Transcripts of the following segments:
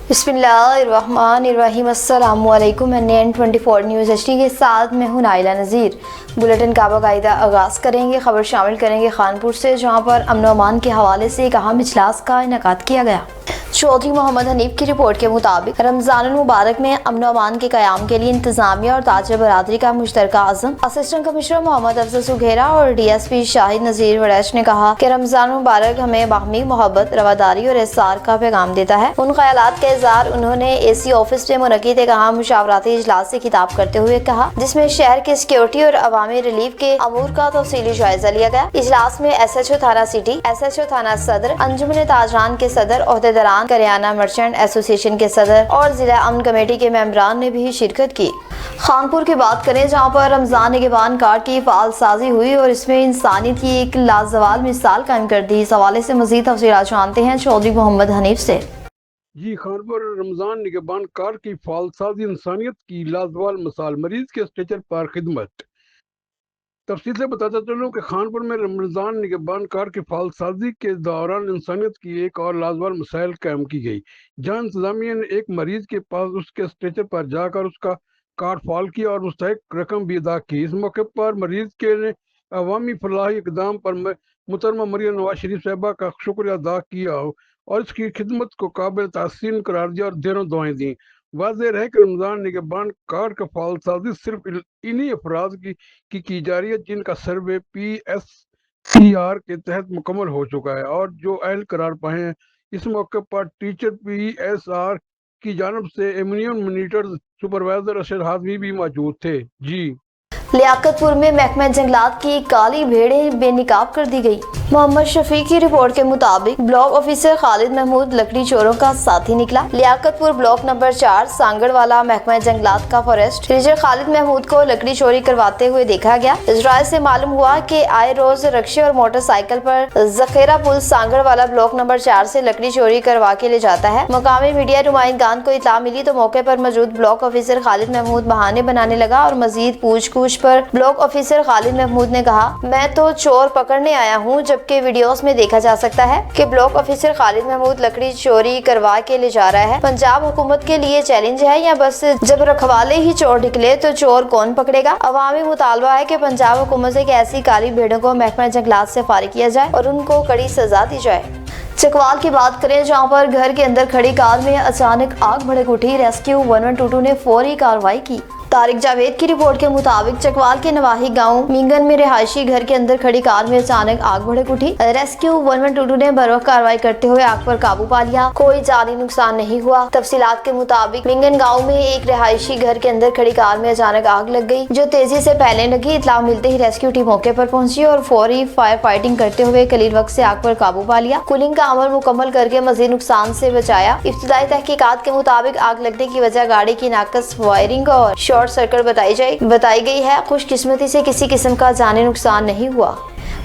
बिस्मिल्लाहिर्रहमानिर्रहीम। अस्सलामु अलैकुम। NN24 न्यूज़ HD के साथ मैं हूं नाइला नज़ीर। बुलेटिन का बाकायदा आगाज़ करेंगे। खबर शामिल करेंगे खानपुर से, जहां पर अमन व अमान के हवाले से एक अहम इजलास का इनेकाद किया गया। चौधरी मोहम्मद हनीफ की रिपोर्ट के मुताबिक रमजान मुबारक में अमन व अमान के क़याम के लिए इंतजामिया और ताजर बरादरी का मुश्तरका अज़म। असिस्टेंट कमिश्नर मोहम्मद अफजल सुघेरा और DSP शाहिद नज़ीर वड़ैच ने कहा कि रमजान मुबारक हमें बाहमी मोहब्बत, रवादारी और एहसार का पैगाम देता है। उन ख्यालात का इज़हार उन्होंने AC ऑफिस में मुनक़िद एक अहम मुशावरती इजलास से खिताब करते हुए कहा, जिसमें शहर की सिक्योरिटी और अवामी रिलीफ के अमूर का तफसीली जायजा लिया गया। इजलास में SHO थाना सिटी, SHO थाना सदर, अंजुमन ताजरान के सदर, ओहदेदारान, करियाना मर्चेंट एसोसिएशन के सदर और जिला अमन कमेटी के मेंबरान ने भी शिरकत की। खानपुर की बात करें, जहां पर रमजान निगहबान कार्ड की फाल साजी हुई और इसमें इंसानियत की एक लाजवाल मिसाल कायम कर दी। इस हवाले से मजीद तफसीलात जानते हैं चौधरी मोहम्मद हनीफ से। जी, खानपुर रमजान निगहबान कार की फालसाजी इंसानियत की लाजवाल मिसाल, मरीज के स्ट्रेचर पर खिदमत। तफसील से बताता चलूँ कि खानपुर में रमजान निगहबान कार की फालसाजी के दौरान इंसानियत की एक और लाजवाल मिसाल कायम की गई, जहाँ इंतजामिया ने एक मरीज के पास उसके स्ट्रेचर पर जाकर उसका कार्ड फाल किया और मुस्तहिक रकम भी अदा की। इस मौके पर मरीज के ने अवामी फलाही इकदाम पर मुहतरमा मरियम नवाज शरीफ साहबा का शुक्रिया अदा किया और इसकी खिदमत को काबिल तहसीन करार दिया और ढेरों दुआएं दी। वाज़ेह रहे कि रमजान निगहबान कार्ड का फालसाजी सिर्फ इन्हीं अफराद की जा रही है जिनका सर्वे PSCR के तहत मुकम्मल हो चुका है और जो अहल करार पाए हैं। इस मौके पर टीचर PSR की जानब से एम्यूनियम मॉनिटर सुपरवाइजर अरशद हाजमी भी मौजूद थे। जी, लियाकतपुर में महकमा जंगलात की काली भेड़ें बेनिकाब कर दी गई। मोहम्मद शफीक की रिपोर्ट के मुताबिक ब्लॉक ऑफिसर खालिद महमूद लकड़ी चोरों का साथी निकला। लियाकतपुर ब्लॉक नंबर 4 सांगड़ वाला महकमा जंगलात का फॉरेस्ट रेंजर खालिद महमूद को लकड़ी चोरी करवाते हुए देखा गया। इस राय से मालूम हुआ कि आए रोज रक्शे और मोटरसाइकिल पर जखेरा पुल सांगड़ वाला ब्लॉक नंबर 4 से लकड़ी चोरी करवा के ले जाता है। मुकामी मीडिया नुमाइंदगान को इत्तला मिली तो मौके पर मौजूद ब्लॉक ऑफिसर खालिद महमूद बहाने बनाने लगा और मजीद पूछ पर ब्लॉक ऑफिसर खालिद महमूद ने कहा, मैं तो चोर पकड़ने आया हूँ, जबकि वीडियोस में देखा जा सकता है कि ब्लॉक ऑफिसर खालिद महमूद लकड़ी चोरी करवा के ले जा रहा है। पंजाब हुकूमत के लिए चैलेंज है या बस जब रखवाले ही चोर निकले तो चोर कौन पकड़ेगा। अवामी मुतालबा है कि पंजाब हुकूमत से ऐसी काली भेड़ों को महकमा जंगलात से फारिग किया जाए और उनको कड़ी सजा दी जाए। चकवाल की बात करें, जहां पर घर के अंदर खड़ी कार में अचानक आग भड़क उठी। रेस्क्यू 1122 ने फौरी कार्रवाई की। तारिक जावेद की रिपोर्ट के मुताबिक चकवाल के नवाही गांव मींगन में रिहायशी घर के अंदर खड़ी कार में अचानक आग भड़क उठी। रेस्क्यू 1122 ने बरवक्त कार्रवाई करते हुए आग पर काबू पा लिया। कोई जानी नुकसान नहीं हुआ। तफसीलात के मुताबिक मींगन गांव में एक रिहायशी घर के अंदर खड़ी कार में अचानक आग लग गई, जो तेजी से फैलने लगी। इत्तला मिलते ही रेस्क्यू टीम मौके पर पहुंची और फौरी फायर फाइटिंग करते हुए कलील वक्त से आग पर काबू पा लिया। कूलिंग का अमल मुकम्मल करके मजीद नुकसान से बचाया। इब्तिदाई तहकीकात के मुताबिक आग लगने की वजह गाड़ी की नाकस वायरिंग और शॉर्ट सर्किट बताई गई है। खुशकिस्मती से किसी किस्म का जानी नुकसान नहीं हुआ।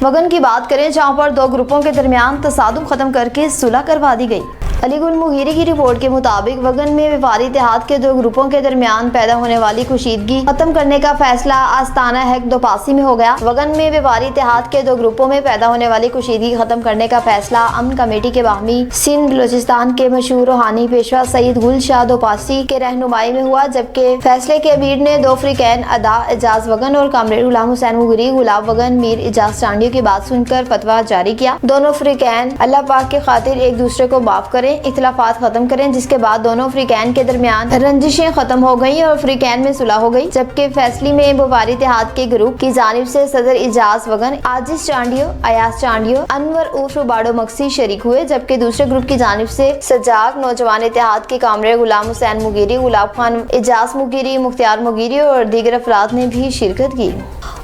वगन की बात करें, जहां पर दो ग्रुपों के दरमियान तसादुम खत्म करके सुलह करवा दी गई। अलीगुल मुगीरी की रिपोर्ट के मुताबिक वगन में व्यापारी इत्तेहाद के दो ग्रुपों के दरमियान पैदा होने वाली कुशीदगी खत्म करने का फैसला आस्ताना हैक दोपासी में हो गया। वगन में व्यापारी इत्तेहाद के दो ग्रुपों में पैदा होने वाली कुशीदगी खत्म करने का फैसला अमन कमेटी के बाहमी सिंध बलोचिस्तान के मशहूर रूहानी पेशवा सईद गुल शाह दोपासी के रहनुमाई में हुआ, जबकि फैसले के अमीर ने दो फ्रीकैन अदा एजाज वगन और कामरेड गुलाम हुसैन मुगरी गुलाब वगन मीर एजाज चांडियों की बात सुनकर फतवा जारी किया। दोनों फ्रीकैन अल्लाह पाक के खातिर एक दूसरे को माफ करें, इख्तिलाफात खत्म करें, जिसके बाद दोनों फ्रीकैन के दरमियान रंजिशें खत्म हो गई और फ्रीकैन में सुलह हो गई। जबकि फैसले में व्यापारी इत्तेहाद के ग्रुप की जानिब से सदर इजाज वगन, आजिज चांडियो, अयाज चांडियो, अनवर उर्फ बाडो मक्सी शरीक हुए, जबकि दूसरे ग्रुप की जानिब से सजाग नौजवान इत्तेहाद के कामरे गुलाम हुसैन मुगीरी, गुलाब खान एजाज मुगीरी, मुख्तियार मुगीरी और दीगर अफराद ने भी शिरकत की।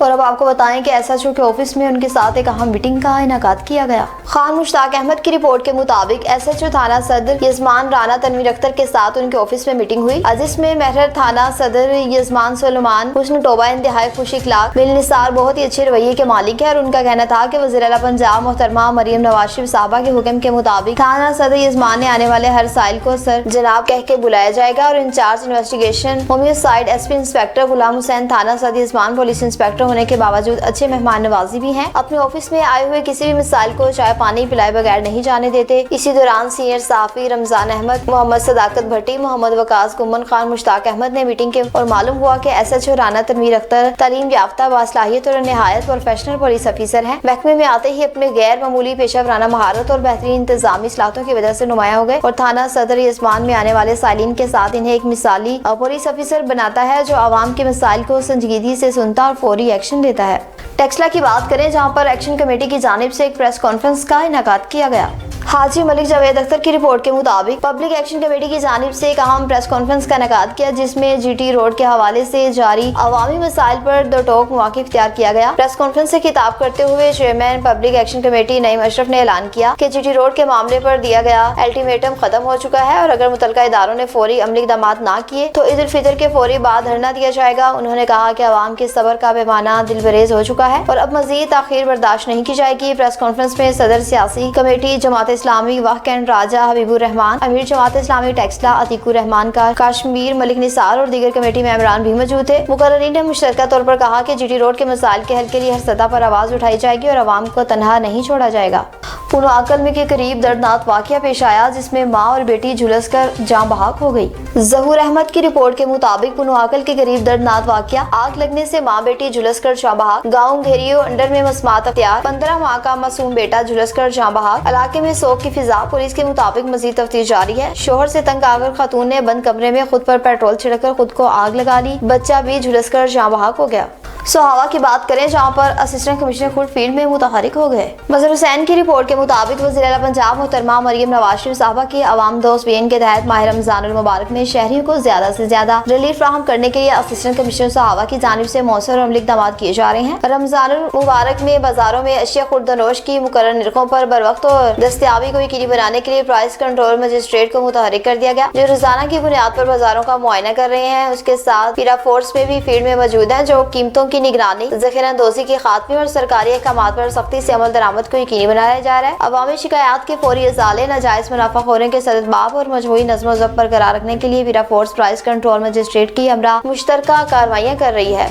और अब आपको बताएं कि SHO के ऑफिस में उनके साथ एक अहम मीटिंग का इनेकाद किया गया। खान मुश्ताक अहमद की रिपोर्ट के मुताबिक SHO थाना सदर यजमान राना तनवीर अख्तर के साथ उनके ऑफिस में मीटिंग हुई, जिसमें महर थाना सदर यजमान सुलेमान हुस्न तौबा इंतहाई खुश इखलाक मिलनिसार बहुत ही अच्छे रवैये के मालिक है और उनका कहना था कि वज़ीर आला पंजाब मोहतरमा मरियम नवाज शरीफ साहबा के हुक्म के मुताबिक थाना सदर यजमान ने आने वाले हर साइल को सर जनाब कह के बुलाया जाएगा और in charge investigation होमियोसाइड SP inspector Ghulam Hussain, थाना सदर यजमान पुलिस इंस्पेक्टर ہونے کے باوجود اچھے مہمان نوازی بھی ہیں. اپنے آفس میں آئے ہوئے کسی بھی مسائل کو چائے پانی پلائے بغیر نہیں جانے دیتے. اسی دوران سینئر صحافی رمضان احمد, محمد صداقت بھٹی, محمد وقاص گمن خان, مشتاق احمد نے میٹنگ کے اور معلوم ہوا کہ SHO رانا تنویر اختر تعلیم یافتہ, باصلاحیت اور نہایت پروفیشنل پولیس افیسر ہیں. محکمے میں آتے ہی اپنے غیر معمولی پیشہ ورانہ مہارت اور بہترین انتظامی صلاحیتوں کی وجہ سے نمایاں ہو گئے اور تھانہ صدر یزمان میں آنے والے سائلین کے ساتھ انہیں ایک مثالی پولیس افیسر بناتا ہے جو عوام کے مسائل کو سنجیدگی سے سنتا اور فوری ایکشن لیتا ہے. ٹیکسلا کی بات کریں جہاں پر ایکشن کمیٹی کی جانب سے ایک پریس کانفرنس کا انعقاد کیا گیا. حاجی ملک جاوید اختر کی رپورٹ کے مطابق پبلک ایکشن کمیٹی کی جانب سے ایک اہم پریس کانفرنس کا انعقاد کیا جس میں GT روڈ کے حوالے سے جاری عوامی مسائل پر دو ٹوک مواقع اختیار کیا گیا. پریس کانفرنس سے خطاب کرتے ہوئے چیئرمین پبلک ایکشن کمیٹی نعیم اشرف نے اعلان کیا کہ GT روڈ کے معاملے پر دیا گیا الٹیمیٹم ختم ہو چکا ہے اور اگر متعلقہ اداروں نے فوری عملی اقدامات نہ کیے تو عید الفطر کے فوری بعد دھرنا دیا جائے گا. انہوں نے کہا کہ عوام کے صبر کا پیمانہ دل بریز ہو چکا ہے اور اب مزید تاخیر برداشت نہیں کی جائے گی. پریس کانفرنس میں صدر سیاسی کمیٹی جماعت اسلامی وقت راجہ حبیب الرحمان, امیر جماعت اسلامی ٹیکسلا عتیق الرحمان کا کاشمیر ملک نثار اور دیگر کمیٹی ممبران بھی موجود تھے. مقررین نے مشترکہ طور پر کہا کہ GT روڈ کے مسائل کے حل کے لیے ہر سطح پر آواز اٹھائی جائے گی اور عوام کو تنہا نہیں چھوڑا جائے گا. پونوآکل میں کے قریب دردناک واقعہ پیش آیا جس میں ماں اور بیٹی جھلس کر جاں بحق ہو گئی. ظہور احمد کی رپورٹ کے مطابق پونوآکل کے قریب دردناک واقعہ, آگ لگنے سے ماں بیٹی جھلس کر جاں بحق. گاؤں گھیریو انڈر میں مسمات اختیار, 15 ماہ کا معصوم بیٹا جھلس کر جاں بحق. علاقے میں سوگ کی فضا. پولیس کے مطابق مزید تفتیش جاری ہے. شوہر سے تنگ آ کر خاتون نے بند کمرے میں خود پر پیٹرول چھڑک کر خود کو آگ لگا لی. بچہ بھی جھلس کر جاں بحق ہو گیا. سہاوا کی بات کریں جہاں پر اسسٹنٹ کمشنر خود فیلڈ میں متحرک ہو گئے. مظہر حسین کی رپورٹ کے مطابق وزیر اعلیٰ پنجاب محترمہ مریم نواز شریف صاحبہ کی عوام دوست وین کے تحت ماہ رمضان المبارک میں شہریوں کو زیادہ سے زیادہ ریلیف فراہم کرنے کے لیے اسسٹنٹ کمشنر سہاوا کی جانب سے مؤثر اور عملی اقدامات کیے جا رہے ہیں. رمضان المبارک میں بازاروں میں اشیاء خوردنوش کی مقرر نرخوں پر بروقت اور دستیابی کو یقینی بنانے کے لیے پرائس کنٹرول مجسٹریٹ کو متحرک کر دیا گیا جو روزانہ کی بنیاد پر بازاروں کا معائنہ کر رہے ہیں. اس کے ساتھ پیرا فورس میں بھی فیلڈ میں موجود ہیں جو قیمتوں کی نگرانی, ذخیرہ اندوزی کے خاتمے اور سرکاری احکامات پر سختی سے عمل درآمد کو یقینی بنایا جا رہا ہے. عوامی شکایات کے فوری ازالے, ناجائز منافع خوری کے سدباب اور مجموعی نظم و ضبط برقرار رکھنے کے لیے پیرا فورس پرائس کنٹرول مجسٹریٹ کی ہمراہ مشترکہ کارروائیاں کر رہی ہے.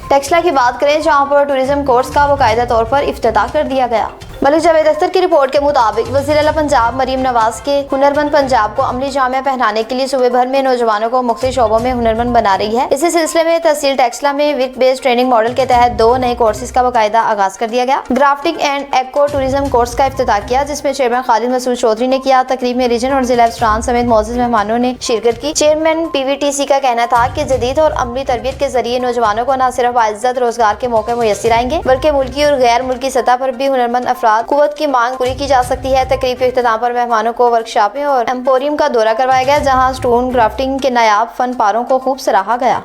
ٹیکسلا کی بات کریں جہاں پر ٹورزم کورس کا باقاعدہ طور پر افتتاح کر دیا گیا. ملک جاوید اختر کی رپورٹ کے مطابق وزیر اعلیٰ پنجاب مریم نواز کے ہنرمند پنجاب کو عملی جامعہ پہنانے کے لیے صوبے بھر میں نوجوانوں کو مختلف شعبوں میں ہنرمند بنا رہی ہے. اسی سلسلے میں تحصیل ٹیکسلا میں ورک بیسڈ ٹریننگ ماڈل کے تحت 2 نئے کورسز کا باقاعدہ آغاز کر دیا گیا. Grafting and eco tourism course کا افتتاح کیا جس میں چیئرمین خالد مسعود چودھری نے کیا. تقریب میں ریجن اور ضلع افسران سمیت معزز مہمانوں نے شرکت کی. چیئرمین PVTC کا کہنا تھا کہ جدید اور عملی تربیت کے ذریعے نوجوانوں کو نہ صرف باعزت روزگار کے موقع میسر آئیں گے بلکہ ملکی اور غیر ملکی سطح پر بھی ہنرمند افراد قوت کی مانگ پوری کی جا سکتی ہے. تقریب کے اختتام پر مہمانوں کو ورکشاپیں اور ایمپوریم کا دورہ کروایا گیا جہاں سٹون گرافٹنگ کے نایاب فن پاروں کو خوب سراہا گیا.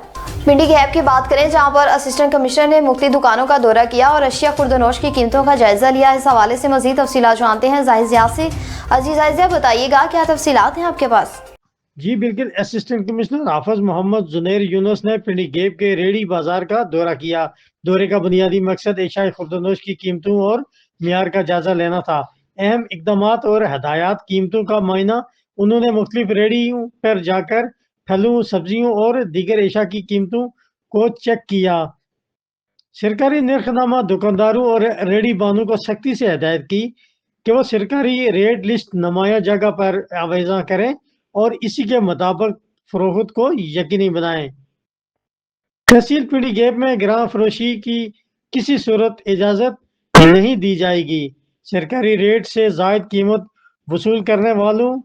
منڈی گیپ کی بات کریں جہاں پر اسسٹنٹ کمشنر نے مختلف دکانوں کا دورہ کیا اور اشیاء خوردنوش کی قیمتوں کا جائزہ لیا. اس حوالے سے مزید تفصیلات جانتے ہیں زاہد ضیاء سے. عزیز بتائیے گا کیا تفصیلات ہیں آپ کے پاس؟ جی بالکل. اسسٹنٹ کمشنر حافظ محمد زنیر یونس نے پنڈی گیپ کے ریڑھی بازار کا دورہ کیا. دورے کا بنیادی مقصد اشیاء خوردنوش کی قیمتوں اور معیار کا جائزہ لینا تھا. اہم اقدامات اور ہدایات. قیمتوں کا معائنہ. انہوں نے مختلف ریڑھیوں پر جا کر پھلوں, سبزیوں اور دیگر اشیاء کی قیمتوں کو چیک کیا. سرکاری نرخنامہ دکانداروں اور ریڑھی بانوں کو سختی سے ہدایت کی کہ وہ سرکاری ریٹ لسٹ نمایاں جگہ پر آویزاں کریں اور اسی کے مطابق فروخت کو یقینی بنائیں. تحصیل پنڈی گیپ میں گراں فروشی کی کسی صورت اجازت نہیں دی جائے گی. سرکاری ریٹ سے زائد قیمت وصول کرنے والوں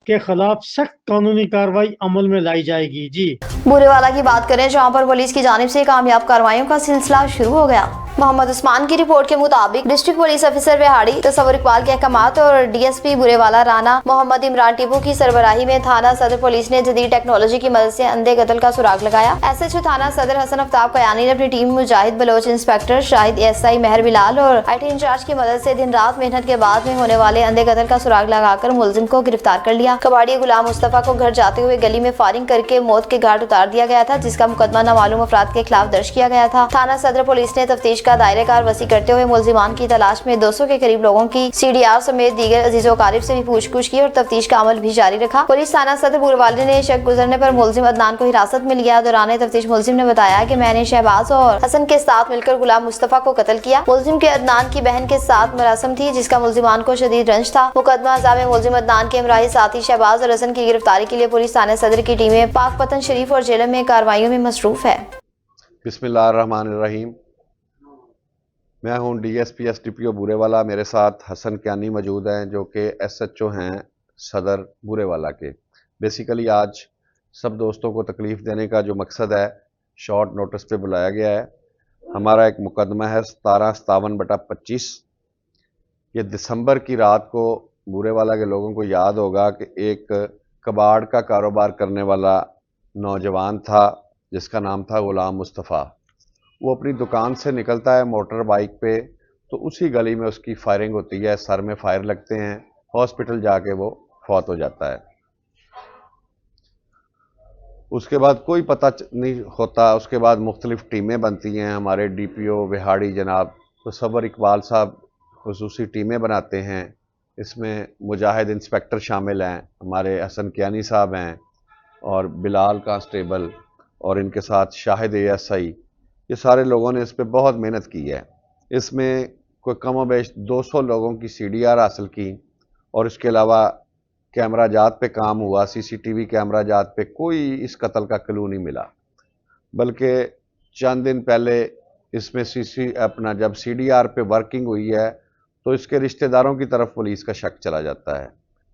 کے خلاف سخت قانونی کارروائی عمل میں لائی جائے گی. جی بورے والا کی بات کریں جہاں پر پولیس کی جانب سے کامیاب کارروائیوں کا سلسلہ شروع ہو گیا. محمد عثمان کی رپورٹ کے مطابق ڈسٹرکٹ پولیس افیسر بہاڑی تصور اقبال کے احکامات اور DSP بورے والا رانا محمد عمران ٹیپو کی سربراہی میں تھانہ صدر پولیس نے جدید ٹیکنالوجی کی مدد سے اندھے قتل کا سراغ لگایا. SHO تھانہ صدر حسن آفتاب قیانی نے اپنی ٹیم مجاہد بلوچ, انسپیکٹر شاہد ASI مہر بلال اور IT انچارج کی مدد سے دن رات محنت کے بعد میں ہونے والے اندھے قتل کا سراغ لگا کر ملزم کو گرفتار کر لیا. کباڑی غلام مصطفیٰ کو گھر جاتے ہوئے گلی میں فائرنگ کر کے موت کے گھاٹ اتار دیا گیا تھا جس کا مقدمہ نامعلوم افراد کے خلاف درج کیا گیا تھا. تھانہ صدر پولیس نے تفتیش का दायरा कार वसी करते हुए मुलजिमान की तलाश में 200 के करीब लोगों की CDR समेत दीगर अजीजो कारिब से भी पूछगछ की और तफ्तीश का अमल भी जारी रखा। पुलिस थाना सदर बूरेवाला ने शक गुजरने पर मुलजिम अदनान को हिरासत में लिया। दौरान तफ्तीश मुलजिम ने बताया कि मैंने शहबाज और हसन के साथ मिलकर गुलाम मुस्तफा को कत्ल किया। मुलजिम के अदनान की बहन के साथ मरासम थी जिसका मुलजिमान को शदीद रंज था। मुकदमा अज़ा में मुलजिम अदनान के हमराही साथी शहबाज और हसन की गिरफ्तारी के लिए पुलिस थाना सदर की टीमें पाकपतन शरीफ और जेलम में कार्रवाइयों में मसरूफ है। बिस्मिल्लाहिर्रहमानिर्रहीम। मैं हूं DSP SDPO बूरेवाला। मेरे साथ हसन कियानी मौजूद हैं जो कि SHO हैं सदर बूरेवाला के। बेसिकली आज सब दोस्तों को तकलीफ़ देने का जो मकसद है, शॉर्ट नोटिस पे बुलाया गया है। हमारा एक मुकदमा है 1757/25। ये दिसंबर की रात को बूरेवाला के लोगों को याद होगा कि एक कबाड़ का कारोबार करने वाला नौजवान था जिसका नाम था गुलाम मुस्तफ़ा। वो अपनी दुकान से निकलता है मोटर बाइक पे, तो उसी गली में उसकी फायरिंग होती है, सर में फायर लगते हैं, हॉस्पिटल जाके वो फौत हो जाता है। उसके बाद कोई पता नहीं होता। उसके बाद मुख्तलिफ टीमें बनती हैं। हमारे DPO विहाड़ी जनाब मुसव्वर इकबाल साहब खुसूसी टीमें बनाते हैं। इसमें मुजाहिद इंस्पेक्टर शामिल हैं, हमारे हसन कियानी साहब हैं और बिलाल कांस्टेबल और इनके साथ शाहिद ASI। ये सारे लोगों ने इस पे बहुत मेहनत की है। इसमें कोई कम व बेश 200 लोगों की CDR हासिल की और इसके अलावा कैमरा जात पे काम हुआ। CCTV कैमरा जात पे कोई इस कत्ल का क्लू नहीं मिला, बल्कि चंद दिन पहले इसमें जब CDR पे वर्किंग हुई है तो इसके रिश्तेदारों की तरफ पुलिस का शक चला जाता है।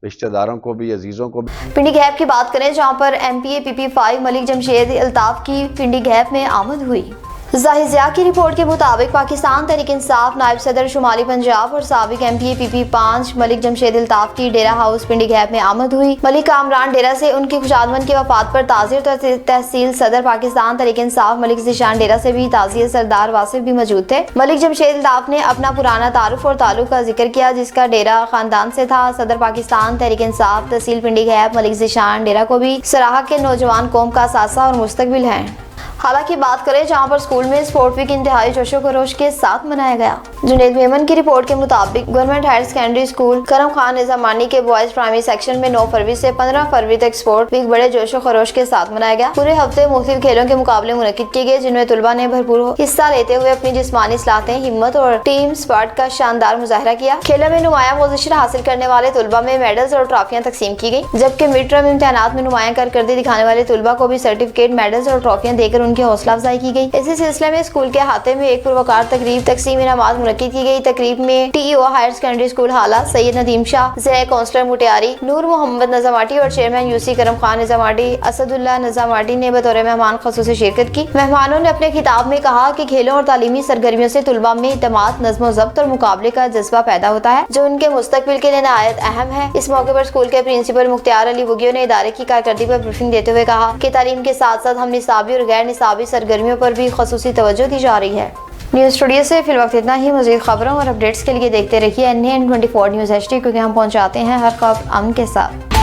रिश्तेदारों को भी, अजीज़ों को भी। पिंडी गैप की बात करें जहां पर MPA PP5 मलिक जमशेद अल्ताफ की पिंडी गैप में आमद हुई। ज़ाहिर की रिपोर्ट के मुताबिक पाकिस्तान तहरीक इंसाफ नायब सदर शुमाली पंजाब और साबिक MPA PP5 मलिक जमशेद अल्ताफ की डेरा हाउस पिंडी गैप में आमद हुई। मलिक कामरान डेरा से उनकी खुशादमंद की वफात पर ताज़ियत और तहसील सदर पाकिस्तान तहरीक इंसाफ मलिक ज़ीशान डेरा से भी ताज़ियत सरदार वासिफ भी मौजूद थे। मलिक जमशेद अल्ताफ ने अपना पुराना तारुफ और ताल्लुक का जिक्र किया जिसका डेरा खानदान से था। सदर पाकिस्तान तहरीक इंसाफ तहसील पिंडी गैप मलिक ज़ीशान डेरा को भी सराहा के नौजवान कौम का सासा और मुस्तकबिल है। हालांकि बात करें जहां पर स्कूल में स्पोर्ट वीक इंतहाई जोशो खरोश के साथ मनाया गया। जुनैद मेमन की रिपोर्ट के मुताबिक गवर्नमेंट हायर सेकेंडरी स्कूल करम खान निजामानी के बॉयज प्राइमरी सेक्शन में 9 फरवरी से 15 फरवरी तक स्पोर्ट वीक बड़े जोशो खरोश के साथ मनाया गया। पूरे हफ्ते मुख्तलिफ खेलों के मुकाबले मुनक्किद किए गए जिनमें तुलबा ने भरपूर हिस्सा लेते हुए अपनी जिस्मानी सलाहतें, हिम्मत और टीम स्पर्ट का शानदार मुजाहरा किया। खेलों में नुमाया पोजीशन हासिल करने वाले तुलबा में मेडल्स और ट्रॉफियां तकसीम की गई, जबकि मिड टर्म इम्तिहानात में नुमाया कारकर्दगी दिखाने वाले तुलबा को भी सर्टिफिकेट, मेडल्स और ट्रॉफियां देकर उनकी हौसला अफजाई की गई। इसी सिलसिले में स्कूल के अहाते में एक पुरवकार तकरीब तकसीम इनामात मुनक्किद की गई। तकरीब में TEO हायर सेकेंडरी स्कूल हाला सैयद नदीम शाह, ज़िला काउंसलर मुटियारी नूर मोहम्मद निजामाटी और चेयरमैन UC करम खान निजामाटी असदुल्ला निजामाटी ने बतौर मेहमान खसूसी शिरकत की। मेहमानों ने अपने खिताब में कहा कि खेलों और तालीमी सरगर्मियों से तुलबा में इत्तेमाद, नज़्म ज़ब्त और मुकाबले का जज्बा पैदा होता है जो उनके मुस्तकबिल के लिए नहायत अहम है। इस मौके पर स्कूल के प्रिंसिपल मुख्तियार अली बुगियो ने इदारे की कारकर्दगी पर ब्रीफिंग देते हुए कहा कि तालीम के साथ साथ हम निसाबी और गैर निसाबी सरगर्मियों पर भी खसूसी तवज्जो दी जा रही है। न्यूज़ स्टूडियो से फिल वक्त इतना ही। मज़ीद खबरों और अपडेट्स के लिए देखते रहिए NN24 न्यूज़ HD, क्योंकि हम पहुंचाते हैं हर खबर अमन के साथ।